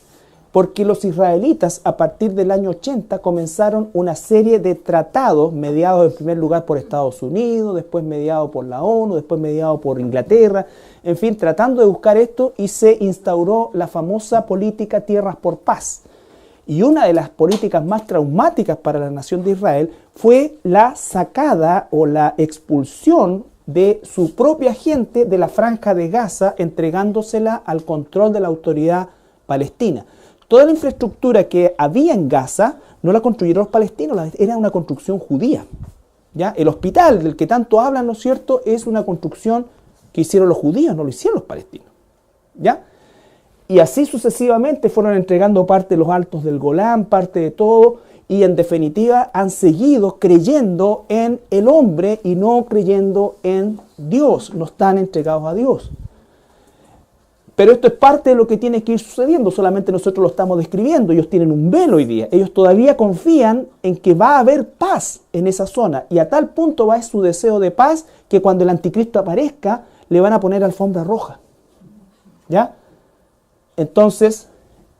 Porque los israelitas a partir del año 80 comenzaron una serie de tratados mediados en primer lugar por Estados Unidos, después mediados por la ONU, después mediados por Inglaterra, en fin, tratando de buscar esto, y se instauró la famosa política Tierras por Paz. Y una de las políticas más traumáticas para la nación de Israel fue la sacada o la expulsión de su propia gente de la Franja de Gaza, entregándosela al control de la autoridad palestina. Toda la infraestructura que había en Gaza no la construyeron los palestinos, era una construcción judía. ¿Ya? El hospital del que tanto hablan, ¿no es cierto?, es una construcción que hicieron los judíos, no lo hicieron los palestinos. ¿Ya? Y así sucesivamente fueron entregando parte de los altos del Golán, parte de todo, y en definitiva han seguido creyendo en el hombre y no creyendo en Dios, no están entregados a Dios. Pero esto es parte de lo que tiene que ir sucediendo, solamente nosotros lo estamos describiendo. Ellos tienen un velo hoy día, ellos todavía confían en que va a haber paz en esa zona, y a tal punto va su deseo de paz que cuando el anticristo aparezca le van a poner alfombra roja. ¿Ya? Entonces,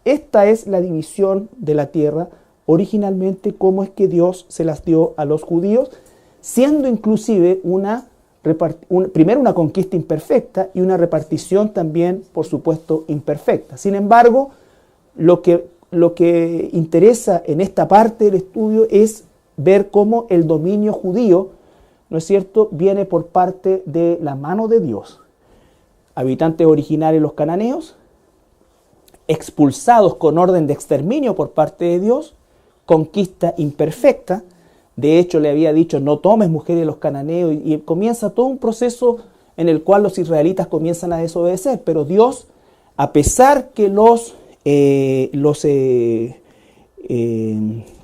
esta es la división de la tierra originalmente, cómo es que Dios se las dio a los judíos, siendo inclusive primero una conquista imperfecta y una repartición también, por supuesto, imperfecta. Sin embargo, lo que interesa en esta parte del estudio es ver cómo el dominio judío, ¿no es cierto?, viene por parte de la mano de Dios. Habitantes originarios los cananeos, expulsados con orden de exterminio por parte de Dios, conquista imperfecta. De hecho, le había dicho, no tomes mujeres de los cananeos, y comienza todo un proceso en el cual los israelitas comienzan a desobedecer. Pero Dios, a pesar que los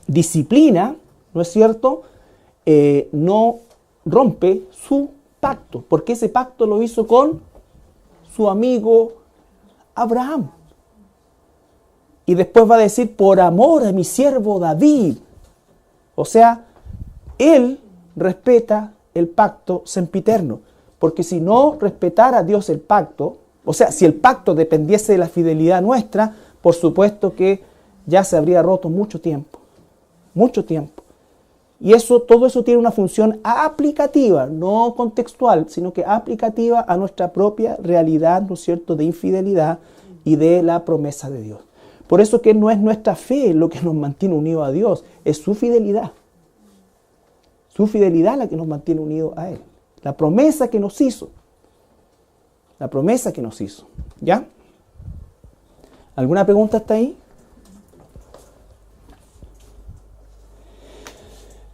disciplina, ¿no es cierto?, no rompe su pacto, porque ese pacto lo hizo con su amigo Abraham. Y después va a decir, por amor a mi siervo David. O sea, él respeta el pacto sempiterno, porque si no respetara Dios el pacto, o sea, si el pacto dependiese de la fidelidad nuestra, por supuesto que ya se habría roto mucho tiempo. Y todo eso tiene una función aplicativa, no contextual, sino que aplicativa a nuestra propia realidad, ¿no es cierto?, de infidelidad y de la promesa de Dios. Por eso que no es nuestra fe lo que nos mantiene unidos a Dios, es su fidelidad. Su fidelidad la que nos mantiene unidos a Él. La promesa que nos hizo. La promesa que nos hizo. ¿Ya? ¿Alguna pregunta hasta ahí?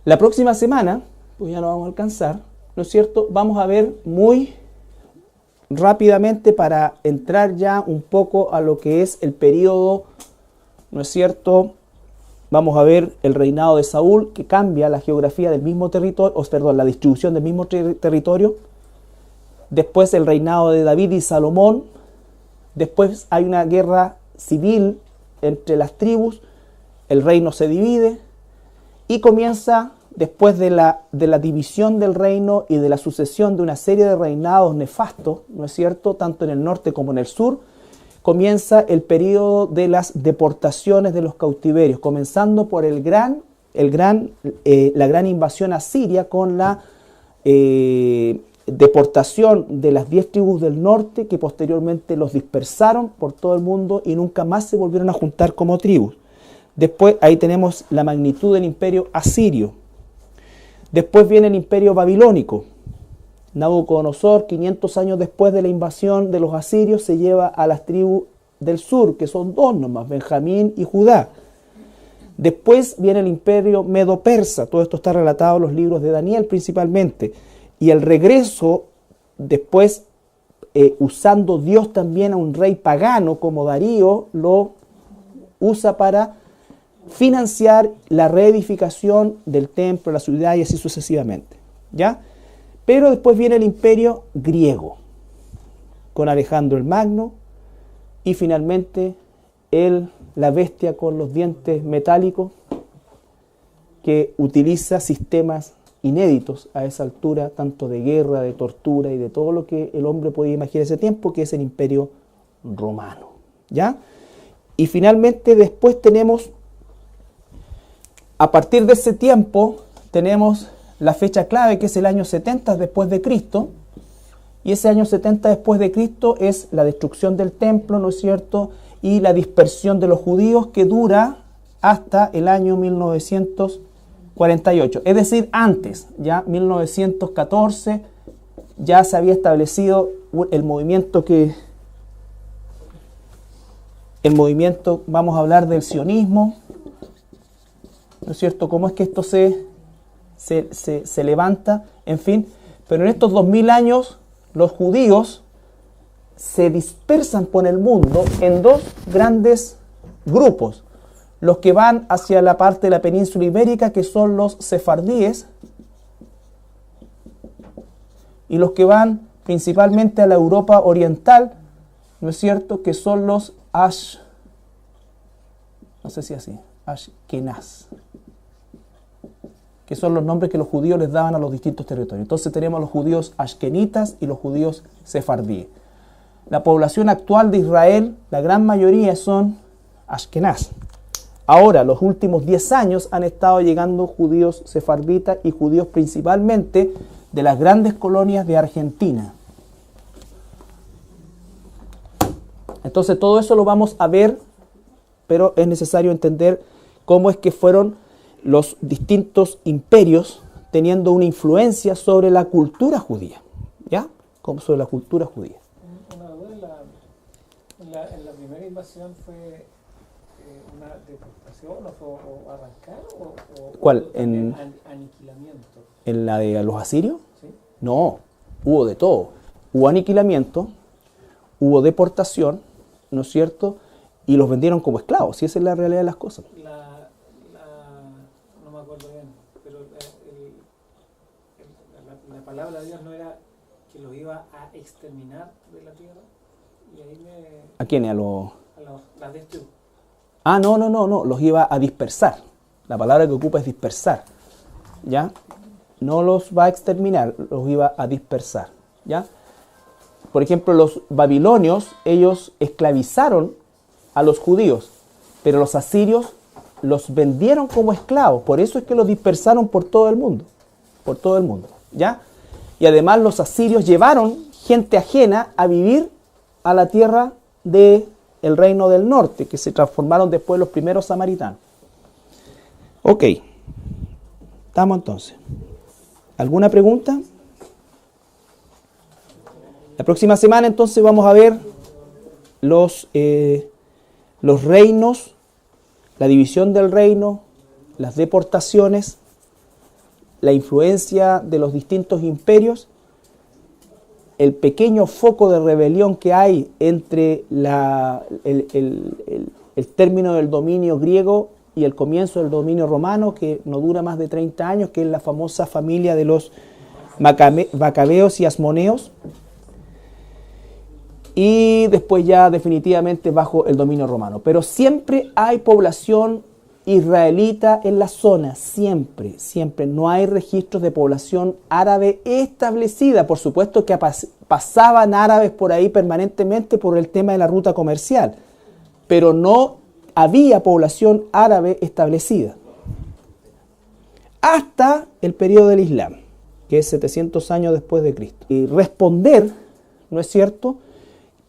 La próxima semana, pues ya no vamos a alcanzar, ¿no es cierto?, vamos a ver muy rápidamente, para entrar ya un poco a lo que es el periodo, ¿no es cierto? Vamos a ver el reinado de Saúl, que cambia la geografía del mismo territorio, la distribución del mismo territorio. Después el reinado de David y Salomón. Después hay una guerra civil entre las tribus. El reino se divide y comienza, después de la división del reino y de la sucesión de una serie de reinados nefastos, ¿no es cierto?, tanto en el norte como en el sur, comienza el periodo de las deportaciones de los cautiverios, comenzando por la gran invasión asiria, con la deportación de las 10 tribus del norte, que posteriormente los dispersaron por todo el mundo y nunca más se volvieron a juntar como tribus. Después ahí tenemos la magnitud del imperio asirio. Después viene el imperio babilónico. Nabucodonosor, 500 años después de la invasión de los asirios, se lleva a las tribus del sur, que son 2 nomás, Benjamín y Judá. Después viene el imperio medo-persa. Todo esto está relatado en los libros de Daniel principalmente. Y el regreso, después, usando Dios también a un rey pagano como Darío, lo usa para financiar la reedificación del templo, la ciudad, y así sucesivamente. ¿Ya? Pero después viene el imperio griego, con Alejandro el Magno, y finalmente la bestia con los dientes metálicos, que utiliza sistemas inéditos a esa altura, tanto de guerra, de tortura y de todo lo que el hombre podía imaginar ese tiempo, que es el Imperio Romano. ¿Ya? Y finalmente después tenemos, a partir de ese tiempo, tenemos la fecha clave, que es el año 70 después de Cristo, y ese año 70 después de Cristo es la destrucción del templo, ¿no es cierto?, y la dispersión de los judíos, que dura hasta el año 1948. Es decir, antes, ya 1914, ya se había establecido el movimiento vamos a hablar del sionismo, ¿no es cierto?, cómo es que esto se levanta, en fin. Pero en estos 2000 años, los judíos se dispersan por el mundo en dos grandes grupos. Los que van hacia la parte de la península ibérica, que son los sefardíes, y los que van principalmente a la Europa oriental, ¿no es cierto?, que son los Ashkenaz, que son los nombres que los judíos les daban a los distintos territorios. Entonces tenemos los judíos ashkenitas y los judíos sefardíes. La población actual de Israel, la gran mayoría son ashkenaz. Ahora, los últimos 10 años han estado llegando judíos sefarditas y judíos principalmente de las grandes colonias de Argentina. Entonces todo eso lo vamos a ver, pero es necesario entender cómo es que fueron los distintos imperios teniendo una influencia sobre la cultura judía, ¿ya? Como sobre la cultura judía. Una duda, en la primera invasión fue una deportación o arrancar o ¿Cuál? Aniquilamiento. ¿En la de los asirios? ¿Sí? No, hubo de todo. Hubo aniquilamiento, hubo deportación, ¿no es cierto? Y los vendieron como esclavos, y esa es la realidad de las cosas. No me acuerdo bien, pero la palabra de Dios no era que los iba a exterminar de la tierra. Y ahí ¿A quiénes? las destruyó. No, los iba a dispersar. La palabra que ocupa es dispersar, ¿ya? No los va a exterminar, los iba a dispersar, ¿ya? Por ejemplo, los babilonios, ellos esclavizaron a los judíos, pero los asirios los vendieron como esclavos. Por eso es que los dispersaron por todo el mundo, ¿ya? Y además los asirios llevaron gente ajena a vivir a la tierra del reino del norte, que se transformaron después los primeros samaritanos. Ok, estamos entonces. ¿Alguna pregunta? La próxima semana entonces vamos a ver los reinos, la división del reino, las deportaciones, la influencia de los distintos imperios, el pequeño foco de rebelión que hay entre el término del dominio griego y el comienzo del dominio romano, que no dura más de 30 años, que es la famosa familia de los macabeos y asmoneos, y después ya definitivamente bajo el dominio romano. Pero siempre hay población israelita en la zona, siempre. No hay registros de población árabe establecida. Por supuesto que pasaban árabes por ahí permanentemente por el tema de la ruta comercial, pero no había población árabe establecida. Hasta el periodo del Islam, que es 700 años después de Cristo. Y responder, ¿no es cierto?,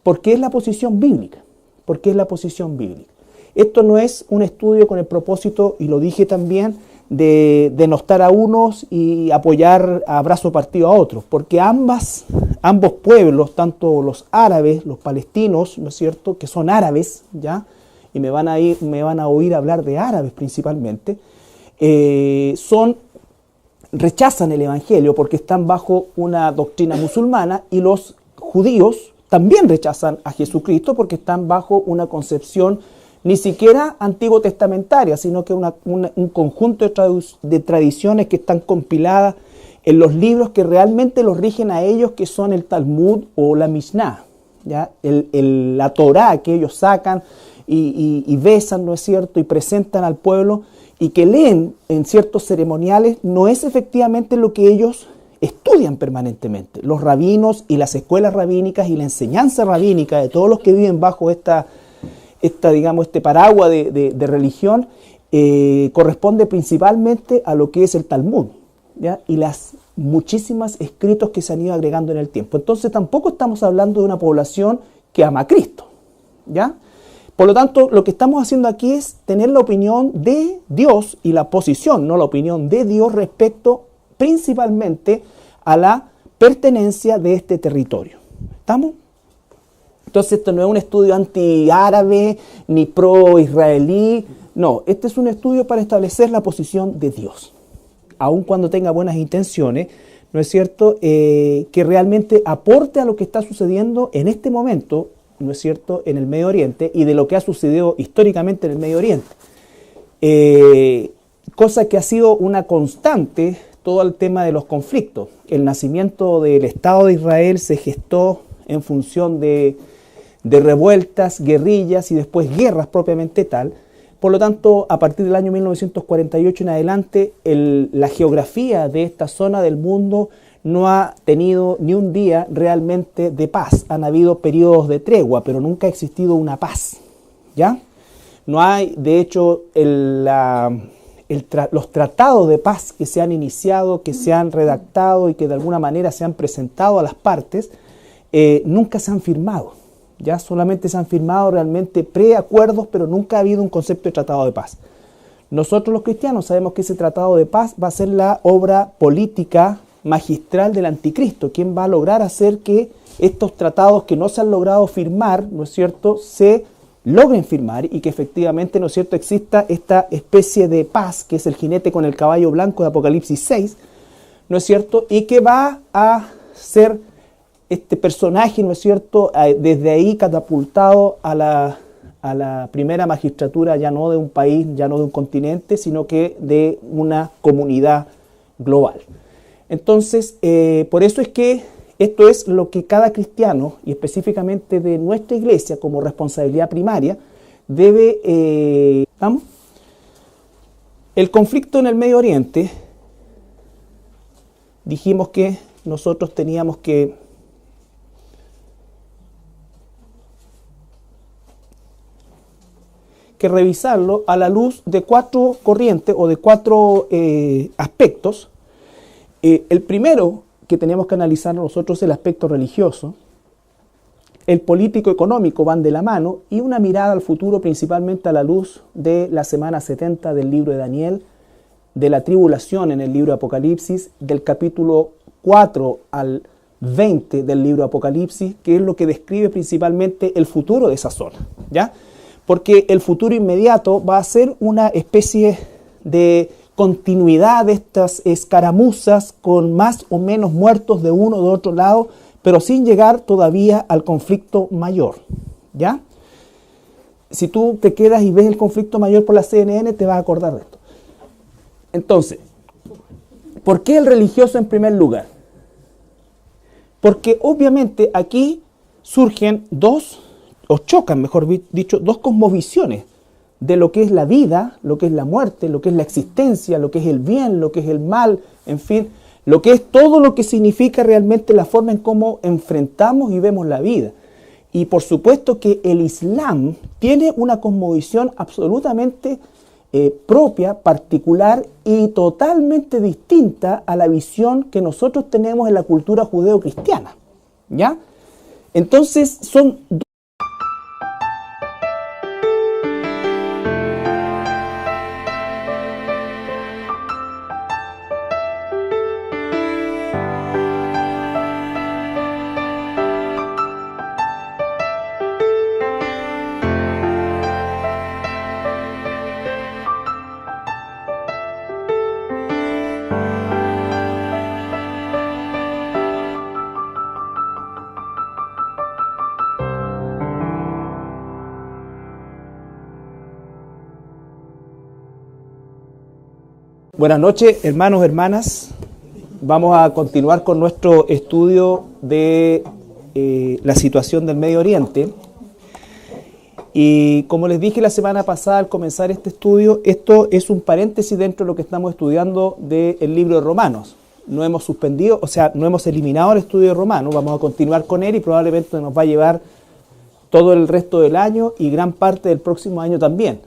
¿por qué es la posición bíblica? ¿Por qué es la posición bíblica? Esto no es un estudio con el propósito, y lo dije también, de denostar a unos y apoyar a brazo partido a otros, porque ambos pueblos, tanto los árabes, los palestinos, ¿no es cierto?, que son árabes, ¿ya?, y me van a oír hablar de árabes principalmente, rechazan el evangelio porque están bajo una doctrina musulmana, y los judíos también rechazan a Jesucristo porque están bajo una concepción ni siquiera antiguo testamentaria, sino que un conjunto de tradiciones que están compiladas en los libros que realmente los rigen a ellos, que son el Talmud o la Mishnah, ¿ya? La Torá que ellos sacan, y besan, ¿no es cierto?, y presentan al pueblo, y que leen en ciertos ceremoniales, no es efectivamente lo que ellos estudian permanentemente. Los rabinos y las escuelas rabínicas y la enseñanza rabínica de todos los que viven bajo digamos, este paraguas de religión, corresponde principalmente a lo que es el Talmud, ¿ya? Y las muchísimas escritos que se han ido agregando en el tiempo. Entonces tampoco estamos hablando de una población que ama a Cristo, ¿ya? Por lo tanto, lo que estamos haciendo aquí es tener la opinión de Dios y la posición, no la opinión de Dios respecto principalmente a la pertenencia de este territorio. ¿Estamos? Entonces esto no es un estudio anti-árabe ni pro-israelí, no, este es un estudio para establecer la posición de Dios, aun cuando tenga buenas intenciones, ¿no es cierto?, que realmente aporte a lo que está sucediendo en este momento, ¿no es cierto?, en el Medio Oriente y de lo que ha sucedido históricamente en el Medio Oriente. Cosa que ha sido una constante, todo el tema de los conflictos. El nacimiento del Estado de Israel se gestó en función de revueltas, guerrillas y después guerras propiamente tal. Por lo tanto, a partir del año 1948 en adelante, la geografía de esta zona del mundo no ha tenido ni un día realmente de paz. Han habido periodos de tregua, pero nunca ha existido una paz, ¿ya? No hay, de hecho, los tratados de paz que se han iniciado, que se han redactado y que de alguna manera se han presentado a las partes, nunca se han firmado, ¿ya? Solamente se han firmado realmente preacuerdos, pero nunca ha habido un concepto de tratado de paz. Nosotros los cristianos sabemos que ese tratado de paz va a ser la obra política magistral del anticristo, quien va a lograr hacer que estos tratados que no se han logrado firmar, ¿no es cierto?, se logren firmar y que efectivamente, ¿no es cierto?, exista esta especie de paz que es el jinete con el caballo blanco de Apocalipsis 6, ¿no es cierto?, y que va a ser este personaje, ¿no es cierto?, desde ahí catapultado a la primera magistratura, ya no de un país, ya no de un continente, sino que de una comunidad global. Entonces, por eso es que esto es lo que cada cristiano, y específicamente de nuestra iglesia como responsabilidad primaria, debe... ¿Vamos? El conflicto en el Medio Oriente, dijimos que nosotros teníamos que revisarlo a la luz de 4 corrientes o de 4 aspectos. El primero que tenemos que analizar nosotros es el aspecto religioso, el político-económico van de la mano y una mirada al futuro principalmente a la luz de la semana 70 del libro de Daniel, de la tribulación en el libro de Apocalipsis, del capítulo 4 al 20 del libro de Apocalipsis, que es lo que describe principalmente el futuro de esa zona, ¿ya? Porque el futuro inmediato va a ser una especie de continuidad de estas escaramuzas con más o menos muertos de uno o de otro lado, pero sin llegar todavía al conflicto mayor, ¿ya? Si tú te quedas y ves el conflicto mayor por la CNN, te vas a acordar de esto. Entonces, ¿por qué el religioso en primer lugar? Porque obviamente aquí surgen chocan, mejor dicho, dos cosmovisiones de lo que es la vida, lo que es la muerte, lo que es la existencia, lo que es el bien, lo que es el mal, en fin, lo que es todo lo que significa realmente la forma en cómo enfrentamos y vemos la vida. Y por supuesto que el Islam tiene una cosmovisión absolutamente propia, particular y totalmente distinta a la visión que nosotros tenemos en la cultura judeo-cristiana, ¿ya? Entonces son Buenas noches, hermanos, hermanas. Vamos a continuar con nuestro estudio de la situación del Medio Oriente. Y como les dije la semana pasada al comenzar este estudio, esto es un paréntesis dentro de lo que estamos estudiando del libro de Romanos. No hemos suspendido, o sea, no hemos eliminado el estudio de Romanos, vamos a continuar con él y probablemente nos va a llevar todo el resto del año y gran parte del próximo año también.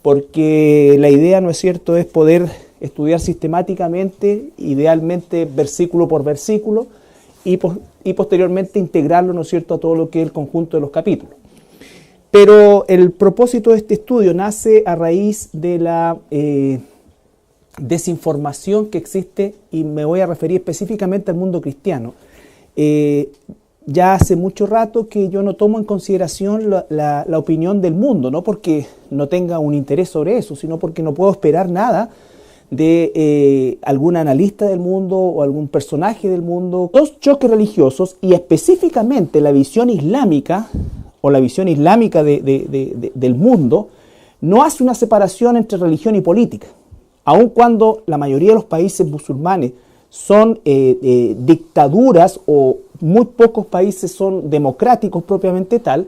Porque la idea, ¿no es cierto?, es poder estudiar sistemáticamente, idealmente versículo por versículo, y posteriormente integrarlo, ¿no es cierto?, a todo lo que es el conjunto de los capítulos. Pero el propósito de este estudio nace a raíz de la desinformación que existe, y me voy a referir específicamente al mundo cristiano. Ya hace mucho rato que yo no tomo en consideración la opinión del mundo, no porque no tenga un interés sobre eso, sino porque no puedo esperar nada de algún analista del mundo o algún personaje del mundo. Los choques religiosos y específicamente la visión islámica o la visión islámica del mundo no hace una separación entre religión y política. Aun cuando la mayoría de los países musulmanes son dictaduras o muy pocos países son democráticos propiamente tal,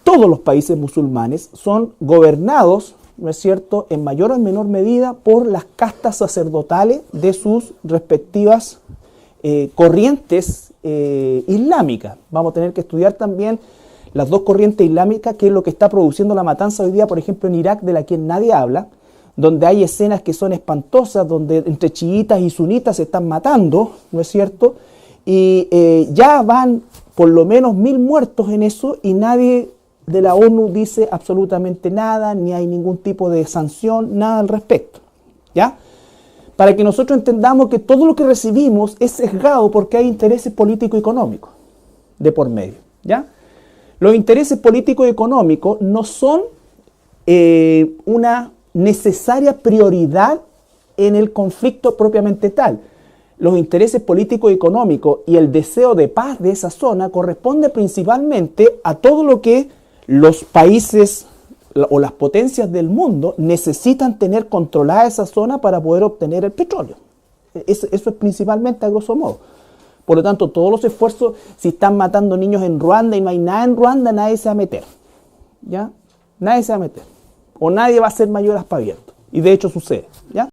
todos los países musulmanes son gobernados, ¿no es cierto?, en mayor o en menor medida por las castas sacerdotales de sus respectivas corrientes islámicas. Vamos a tener que estudiar también las dos corrientes islámicas, que es lo que está produciendo la matanza hoy día, por ejemplo, en Irak, de la que nadie habla, donde hay escenas que son espantosas, donde entre chiitas y sunitas se están matando, ¿no es cierto?, y ya van por lo menos 1000 muertos en eso y nadie de la ONU dice absolutamente nada, ni hay ningún tipo de sanción, nada al respecto, ¿ya? Para que nosotros entendamos que todo lo que recibimos es sesgado porque hay intereses políticos y económicos de por medio, ¿ya? Los intereses políticos y económicos no son una necesaria prioridad en el conflicto propiamente tal. Los intereses políticos y económicos y el deseo de paz de esa zona corresponde principalmente a todo lo que los países o las potencias del mundo necesitan tener controlada esa zona para poder obtener el petróleo. Eso es principalmente a grosso modo. Por lo tanto, todos los esfuerzos, si están matando niños en Ruanda y no hay nada en Ruanda, nadie se va a meter, ¿ya? Nadie se va a meter. O nadie va a ser mayor aspaviento. Y de hecho sucede, ¿ya?